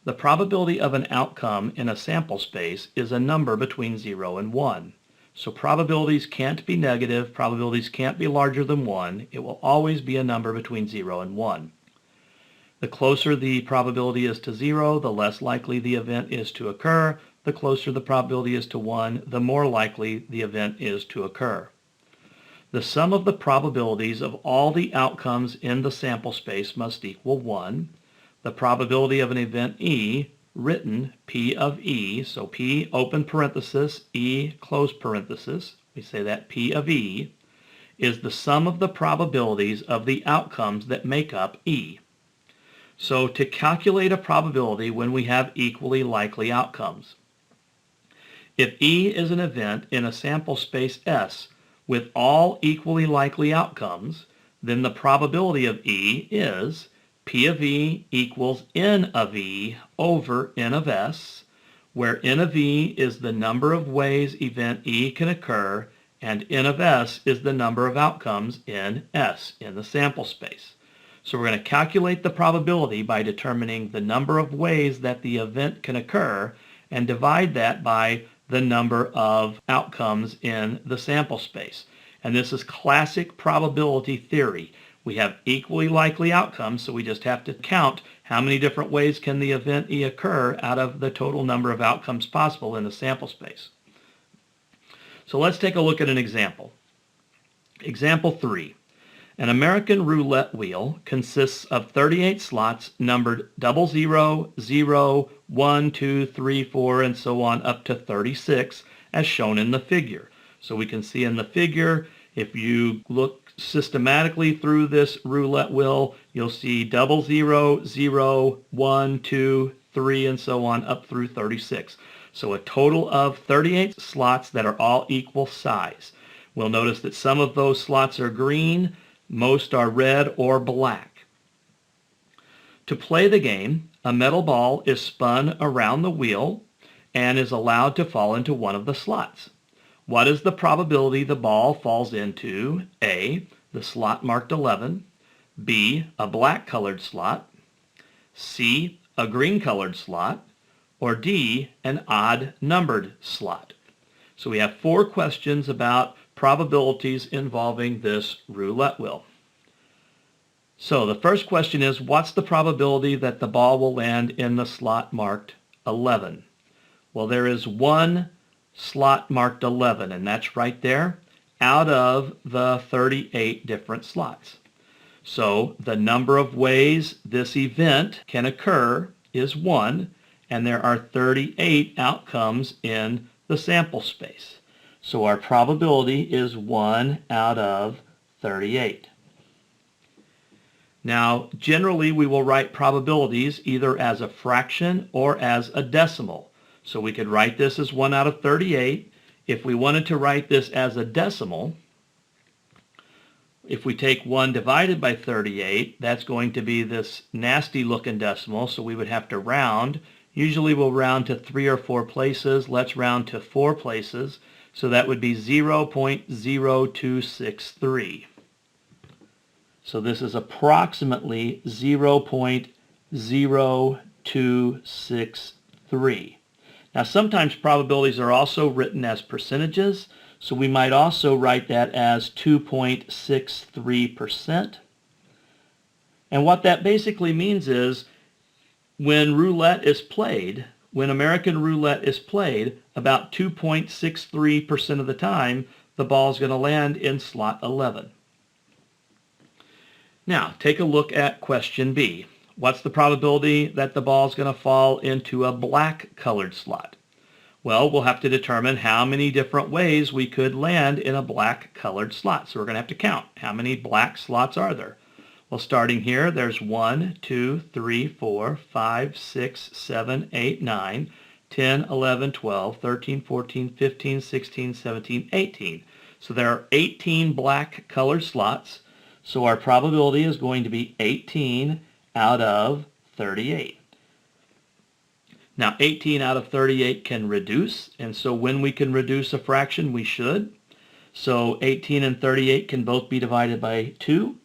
The probability of an outcome in a sample space is a number between 0 and 1. So probabilities can't be negative, probabilities can't be larger than 1. It will always be a number between 0 and 1. The closer the probability is to 0, the less likely the event is to occur. The closer the probability is to 1, the more likely the event is to occur. The sum of the probabilities of all the outcomes in the sample space must equal 1. The probability of an event E, written P of E, so P open parenthesis, E close parenthesis, we say that P of E, is the sum of the probabilities of the outcomes that make up E. So to calculate a probability when we have equally likely outcomes, if E is an event in a sample space S with all equally likely outcomes, then the probability of E is P of E equals N of E over N of S, where N of E is the number of ways event E can occur, and N of S is the number of outcomes in S, in the sample space. So we're going to calculate the probability by determining the number of ways that the event can occur and divide that by the number of outcomes in the sample space. And this is classic probability theory. We have equally likely outcomes, so we just have to count how many different ways can the event E occur out of the total number of outcomes possible in the sample space. So let's take a look at an example. Example 3. An American roulette wheel consists of 38 slots numbered 00, 0, 1, 2, 3, 4, and so on up to 36 as shown in the figure. So we can see in the figure, if you look systematically through this roulette wheel, you'll see 00, 0, 1, 2, 3, and so on up through 36. So a total of 38 slots that are all equal size. We'll notice that some of those slots are green, most are red or black. To play the game, a metal ball is spun around the wheel and is allowed to fall into one of the slots. What is the probability the ball falls into A, the slot marked 11, B, a black colored slot, C, a green colored slot, or D, an odd numbered slot? So we have 4 questions about probabilities involving this roulette wheel. So the first question is, what's the probability that the ball will land in the slot marked 11? Well, there is one slot marked 11, and that's right there out of the 38 different slots. So the number of ways this event can occur is 1, and there are 38 outcomes in the sample space. So our probability is 1 out of 38. Now, generally we will write probabilities either as a fraction or as a decimal. So we could write this as 1 out of 38. If we wanted to write this as a decimal, if we take 1 divided by 38, that's going to be this nasty looking decimal, so we would have to round. Usually we'll round to 3 or 4 places. Let's round to 4 places. So that would be 0.0263. So this is approximately 0.0263. Now sometimes probabilities are also written as percentages, so we might also write that as 2.63%. And what that basically means is when roulette is played, when American roulette is played, about 2.63% of the time, the ball is going to land in slot 11. Now, take a look at question B. What's the probability that the ball is going to fall into a black colored slot? Well, we'll have to determine how many different ways we could land in a black colored slot. So we're going to have to count how many black slots are there. Well, starting here, there's 1, 2, 3, 4, 5, 6, 7, 8, 9, 10, 11, 12, 13, 14, 15, 16, 17, 18. So there are 18 black colored slots. So our probability is going to be 18 out of 38. Now 18 out of 38 can reduce, and so when we can reduce a fraction, we should. So 18 and 38 can both be divided by 2.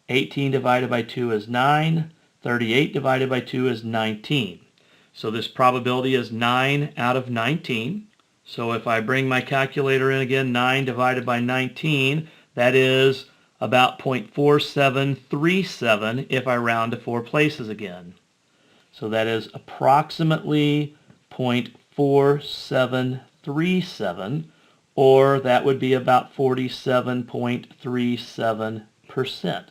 18 divided by 2 is 9. 38 divided by 2 is 19. So this probability is 9 out of 19. So if I bring my calculator in again, 9 divided by 19, that is about 0.4737 if I round to 4 places again. So that is approximately 0.4737, or that would be about 47.37%.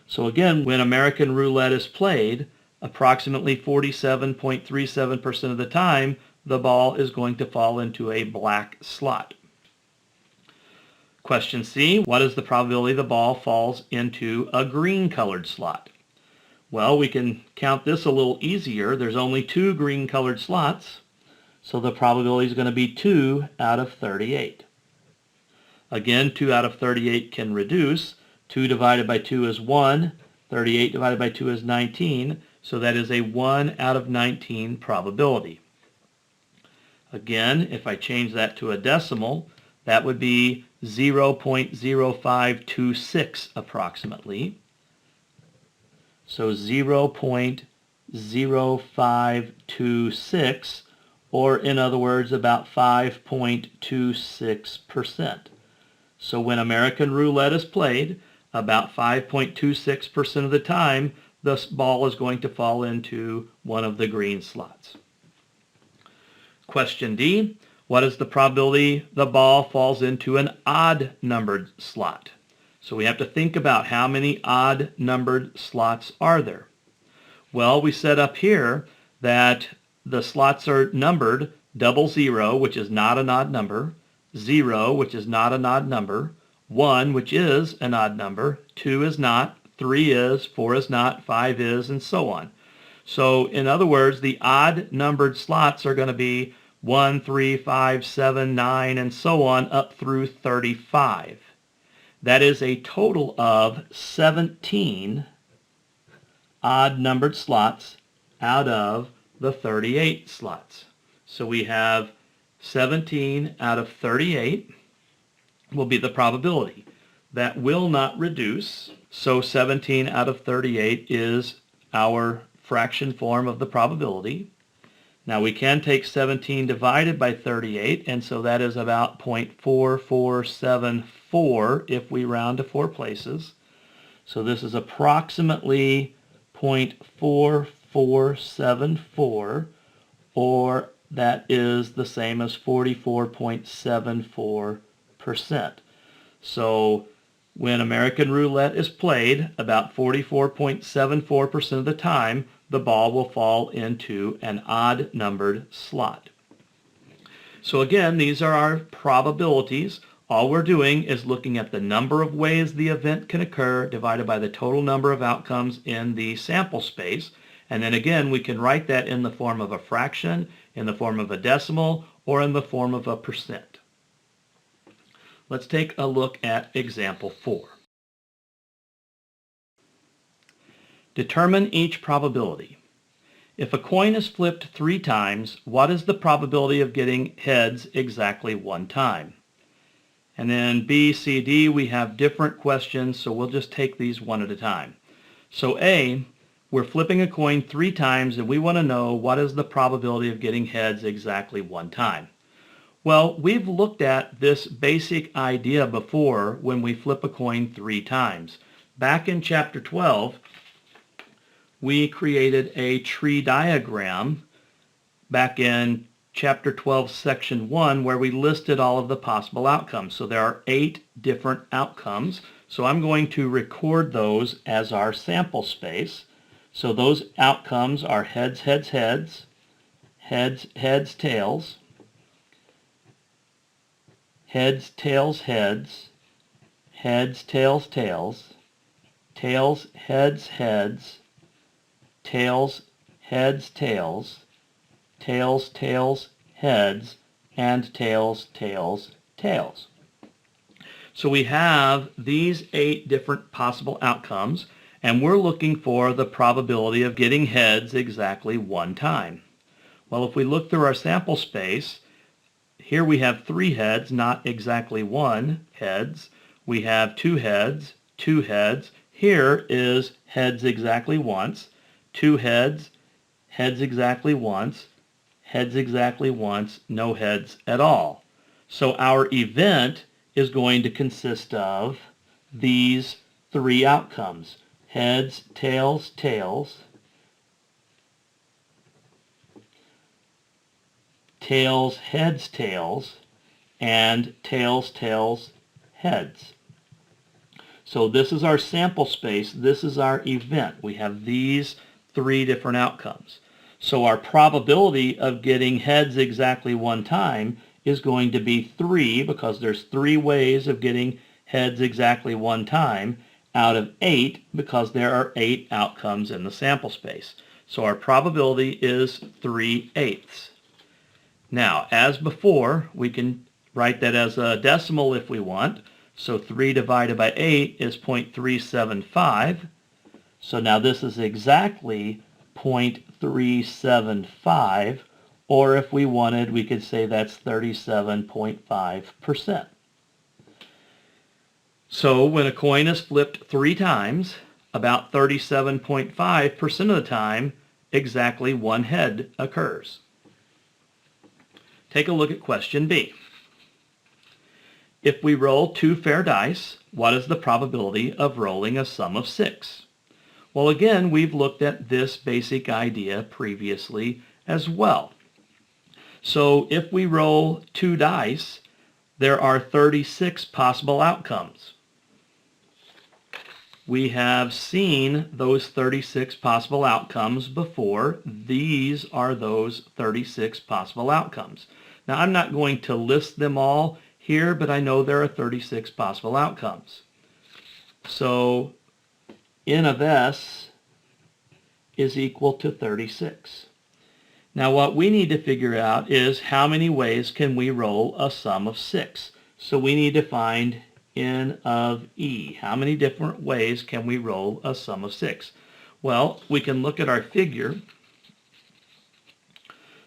So again, when American roulette is played, approximately 47.37% of the time, the ball is going to fall into a black slot. Question C, what is the probability the ball falls into a green colored slot? Well, we can count this a little easier. There's only 2 green colored slots, so the probability is going to be 2 out of 38. Again, 2 out of 38 can reduce. 2 divided by 2 is 1. 38 divided by 2 is 19. So that is a 1 out of 19 probability. Again, if I change that to a decimal, that would be 0.0526 approximately. So 0.0526, or in other words, about 5.26%. So when American roulette is played, about 5.26% of the time, the ball is going to fall into one of the green slots. Question D, what is the probability the ball falls into an odd numbered slot? So we have to think about how many odd numbered slots are there. Well, we said up here that the slots are numbered 00, which is not an odd number, 0, which is not an odd number, 1, which is an odd number, 2 is not, 3 is, 4 is not, 5 is, and so on. So in other words, the odd numbered slots are going to be 1, 3, 5, 7, 9, and so on up through 35. That is a total of 17 odd numbered slots out of the 38 slots. So we have 17 out of 38 will be the probability. That will not reduce, so 17 out of 38 is our fraction form of the probability. Now we can take 17 divided by 38, and so that is about 0.4474 if we round to 4 places. So this is approximately 0.4474, or that is the same as 44.74%. So when American roulette is played, about 44.74% of the time, the ball will fall into an odd numbered slot. So again, these are our probabilities. All we're doing is looking at the number of ways the event can occur divided by the total number of outcomes in the sample space. And then again, we can write that in the form of a fraction, in the form of a decimal, or in the form of a percent. Let's take a look at example 4. Determine each probability. If a coin is flipped 3 times, what is the probability of getting heads exactly 1 time? And then B, C, D, we have different questions, so we'll just take these one at a time. So A, we're flipping a coin 3 times, and we want to know what is the probability of getting heads exactly 1 time. Well, we've looked at this basic idea before when we flip a coin 3 times. Back in chapter 12, we created a tree diagram back in chapter 12, section 1, where we listed all of the possible outcomes. So there are 8 different outcomes. So I'm going to record those as our sample space. So those outcomes are heads, heads, heads, heads, heads, tails, heads, tails, heads, heads, tails, tails, tails, heads, heads, tails, heads, tails, tails, tails, heads, and tails, tails, tails. So we have these 8 different possible outcomes, and we're looking for the probability of getting heads exactly 1 time. Well, if we look through our sample space, here we have 3 heads, not exactly 1 heads. We have 2 heads, 2 heads. Here is heads exactly once, 2 heads, heads exactly once, heads exactly once, no heads at all. So our event is going to consist of these three outcomes: heads, tails, tails, tails, heads, tails, and tails, tails, heads. So this is our sample space. This is our event. We have these three different outcomes. So our probability of getting heads exactly one time is going to be 3, because there's 3 ways of getting heads exactly one time, out of 8, because there are 8 outcomes in the sample space. So our probability is 3/8. Now, as before, we can write that as a decimal if we want. So 3 divided by 8 is 0.375. So now this is exactly 0.375, or if we wanted, we could say that's 37.5%. So when a coin is flipped 3 times, about 37.5% of the time, exactly one head occurs. Take a look at question B. If we roll 2 fair dice, what is the probability of rolling a sum of 6? Well, again, we've looked at this basic idea previously as well. So if we roll 2 dice, there are 36 possible outcomes. We have seen those 36 possible outcomes before. These are those 36 possible outcomes. Now, I'm not going to list them all here, but I know there are 36 possible outcomes. So N of S is equal to 36. Now what we need to figure out is how many ways can we roll a sum of 6. So we need to find N of E. How many different ways can we roll a sum of 6? Well, we can look at our figure.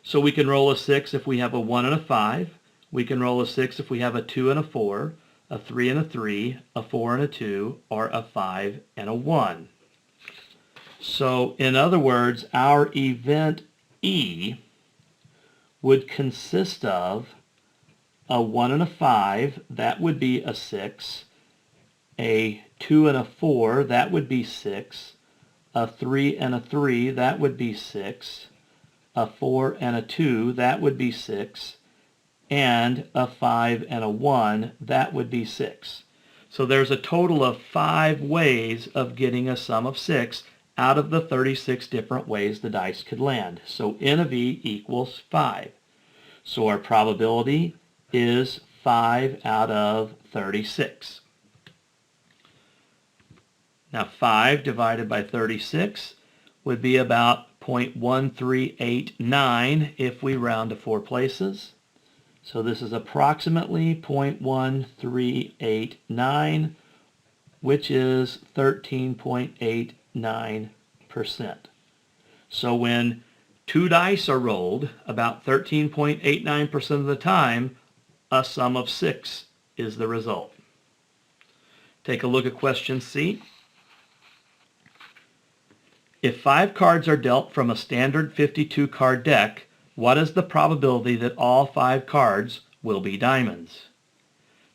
So we can roll a 6 if we have a 1 and a 5. We can roll a 6 if we have a 2 and a 4, a 3 and a 3, a 4 and a 2, or a 5 and a 1. So in other words, our event E would consist of a 1 and a 5, that would be a 6, a 2 and a 4, that would be 6, a 3 and a 3, that would be 6, a 4 and a 2, that would be 6, and a 5 and a 1, that would be 6. So there's a total of 5 ways of getting a sum of 6 out of the 36 different ways the dice could land. So N of E equals 5. So our probability is 5 out of 36. Now 5 divided by 36 would be about 0.1389 if we round to 4 places. So this is approximately 0.1389, which is 13.89%. So when 2 dice are rolled, about 13.89% of the time, a sum of 6 is the result. Take a look at question C. If 5 cards are dealt from a standard 52 card deck, what is the probability that all 5 cards will be diamonds?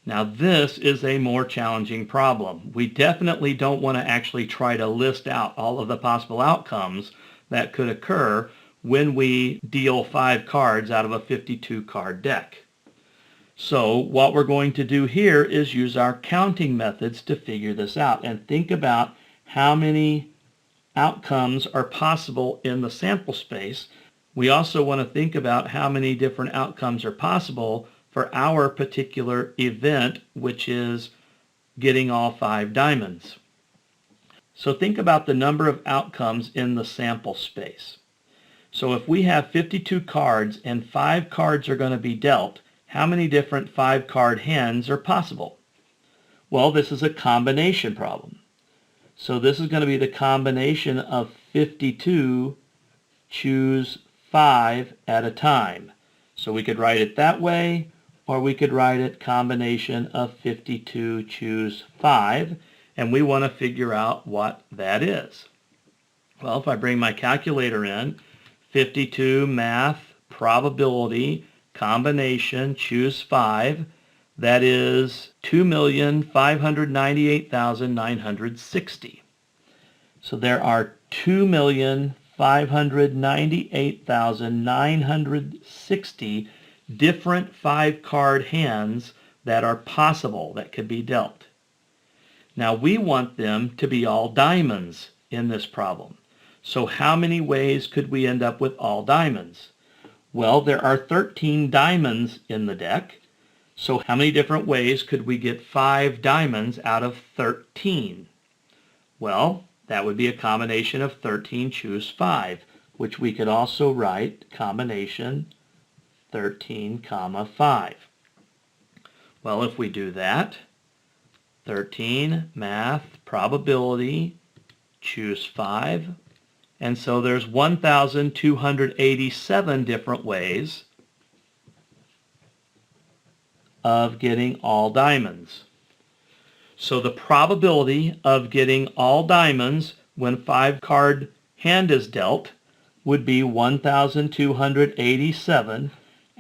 Now this is a more challenging problem. We definitely don't want to actually try to list out all of the possible outcomes that could occur when we deal 5 cards out of a 52 card deck. So what we're going to do here is use our counting methods to figure this out and think about how many outcomes are possible in the sample space. We also want to think about how many different outcomes are possible for our particular event, which is getting all 5 diamonds. So think about the number of outcomes in the sample space. So if we have 52 cards and 5 cards are going to be dealt, how many different 5-card hands are possible? Well, this is a combination problem. So this is going to be the combination of 52, choose 5 at a time. So we could write it that way, or we could write it combination of 52, choose 5, and we want to figure out what that is. Well, if I bring my calculator in, 52 math probability, combination, choose 5. That is 2,598,960. So there are 2,598,960 different 5-card hands that are possible that could be dealt. Now we want them to be all diamonds in this problem. So how many ways could we end up with all diamonds? Well, there are 13 diamonds in the deck. So how many different ways could we get 5 diamonds out of 13? Well, that would be a combination of 13 choose 5, which we could also write combination 13, 5. Well, if we do that, 13, math, probability, choose 5. And so there's 1,287 different ways of getting all diamonds. So the probability of getting all diamonds when 5-card hand is dealt would be 1,287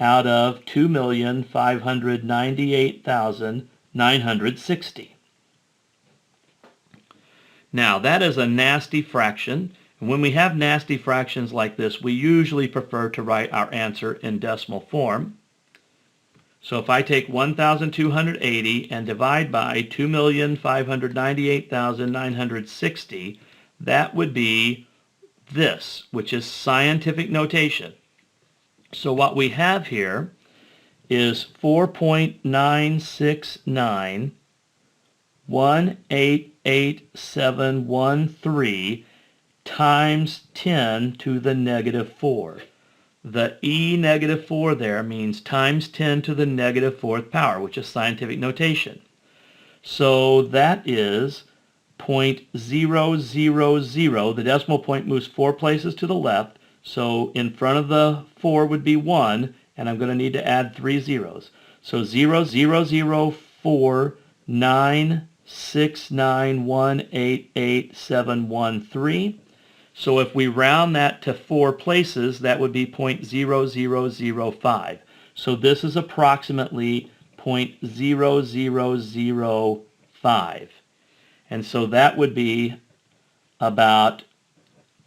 out of 2,598,960. Now that is a nasty fraction, and when we have nasty fractions like this, we usually prefer to write our answer in decimal form. So if I take 1,280 and divide by 2,598,960, that would be this, which is scientific notation. So what we have here is 4.969 188,713 times 10 to the negative 4. The e negative 4 there means times 10 to the negative 4th power, which is scientific notation. So that is 0.000. The decimal point moves 4 places to the left. So in front of the 4 would be 1, and I'm going to need to add 3 zeros. So 0.004969188,713. So if we round that to 4 places, that would be 0.0005. So this is approximately 0.0005. And so that would be about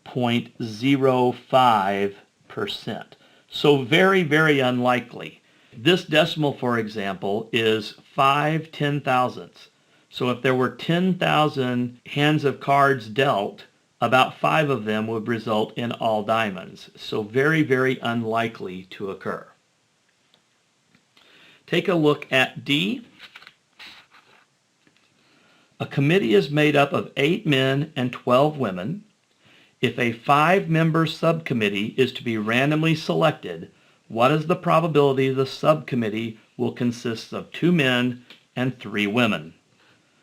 0.05%. So very, very unlikely. This decimal, for example, is 5 10,000ths. So if there were 10,000 hands of cards dealt, about 5 of them would result in all diamonds. So very, very unlikely to occur. Take a look at D. A committee is made up of 8 men and 12 women. If a 5-member subcommittee is to be randomly selected, what is the probability the subcommittee will consist of 2 men and 3 women?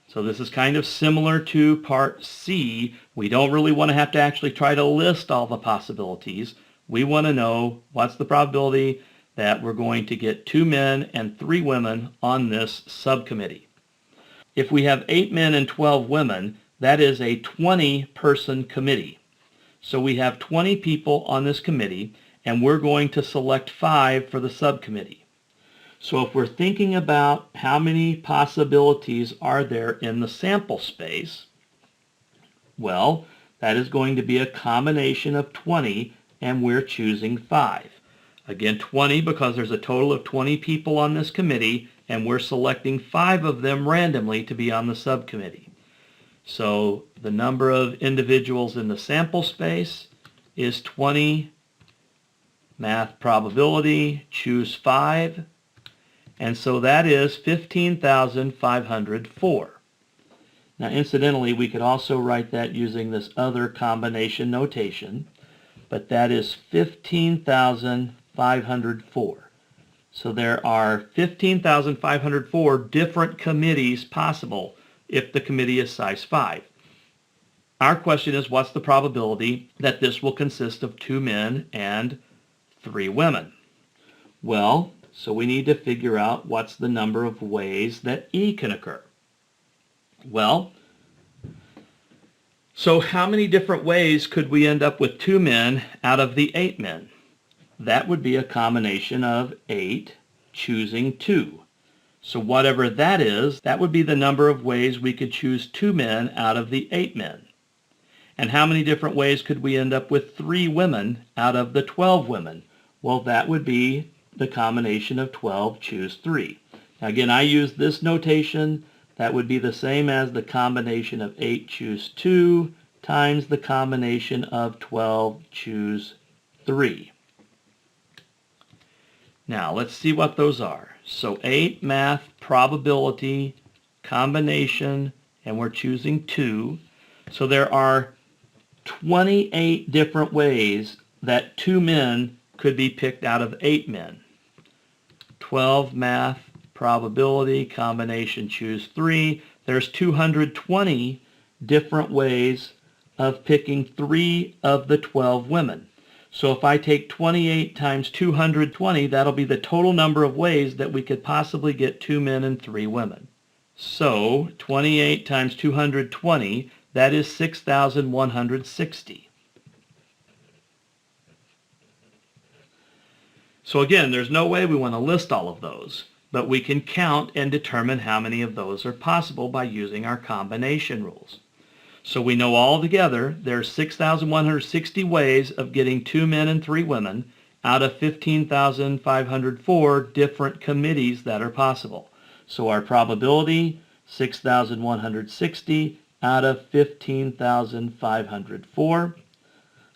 So this is kind of similar to part C. We don't really want to have to actually try to list all the possibilities. We want to know what's the probability that we're going to get 2 men and 3 women on this subcommittee. If we have 8 men and 12 women, that is a 20-person committee. So we have 20 people on this committee, and we're going to select 5 for the subcommittee. So if we're thinking about how many possibilities are there in the sample space, well, that is going to be a combination of 20, and we're choosing 5. Again, 20 because there's a total of 20 people on this committee, and we're selecting 5 of them randomly to be on the subcommittee. So the number of individuals in the sample space is 20. Math probability, choose 5. And so that is 15,504. Now incidentally, we could also write that using this other combination notation, but that is 15,504. So there are 15,504 different committees possible if the committee is size 5. Our question is, what's the probability that this will consist of 2 men and 3 women? Well, so we need to figure out what's the number of ways that E can occur. Well, so how many different ways could we end up with 2 men out of the 8 men? that would be a combination of 8 choosing 2. So whatever that is, that would be the number of ways we could choose 2 men out of the 8 men. And how many different ways could we end up with 3 women out of the 12 women? Well, that would be the combination of 12 choose 3. Now again, I use this notation. That would be the same as the combination of 8 choose 2 times the combination of 12 choose 3. Now let's see what those are. So 8 math probability combination, and we're choosing 2. So there are 28 different ways that 2 men could be picked out of 8 men. 12 math probability combination choose 3. There's 220 different ways of picking 3 of the 12 women. So if I take 28 times 220, that'll be the total number of ways that we could possibly get 2 men and 3 women. So 28 times 220, that is 6,160. So again, there's no way we want to list all of those, but we can count and determine how many of those are possible by using our combination rules. So we know all together there's 6,160 ways of getting 2 men and 3 women out of 15,504 different committees that are possible. So our probability, 6,160 out of 15,504.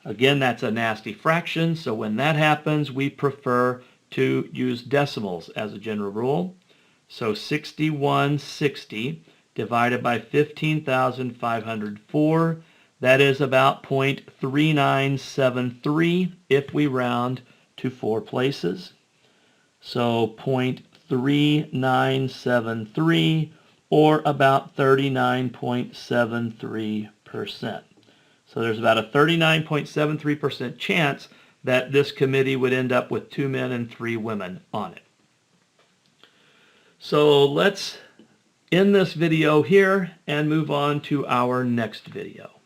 Again, that's a nasty fraction, so when that happens, we prefer to use decimals as a general rule. So 6160 divided by 15,504, that is about 0.3973 if we round to 4 places. So 0.3973, or about 39.73%. So there's about a 39.73% chance that this committee would end up with 2 men and 3 women on it. So let's end this video here and move on to our next video.